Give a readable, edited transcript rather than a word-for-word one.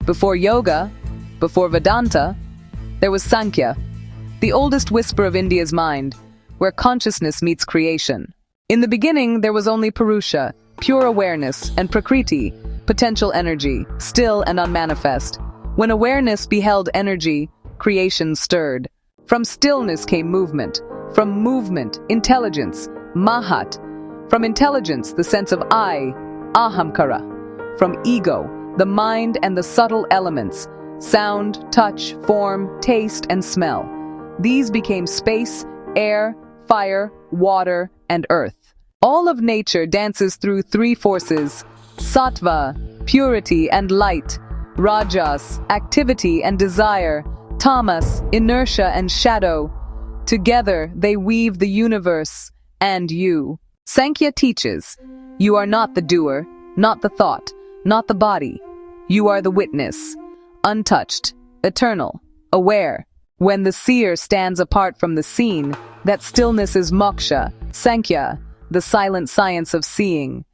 Before yoga, before Vedanta, there was Sankhya, the oldest whisper of India's mind, where consciousness meets creation. In the beginning, there was only Purusha, pure awareness, and Prakriti, potential energy, still and unmanifest. When awareness beheld energy, creation stirred. From stillness came movement. From movement, intelligence, mahat. From intelligence, the sense of I, ahamkara. From ego, the mind and the subtle elements, sound, touch, form, taste, and smell. These became space, air, fire, water, and earth. All of nature dances through three forces: sattva, purity and light; rajas, activity and desire; tamas, inertia and shadow. Together, they weave the universe and you. Sankhya teaches, you are not the doer, not the thought, not the body. You are the witness, untouched, eternal, aware. When the seer stands apart from the seen, that stillness is moksha, Sankhya, the silent science of seeing.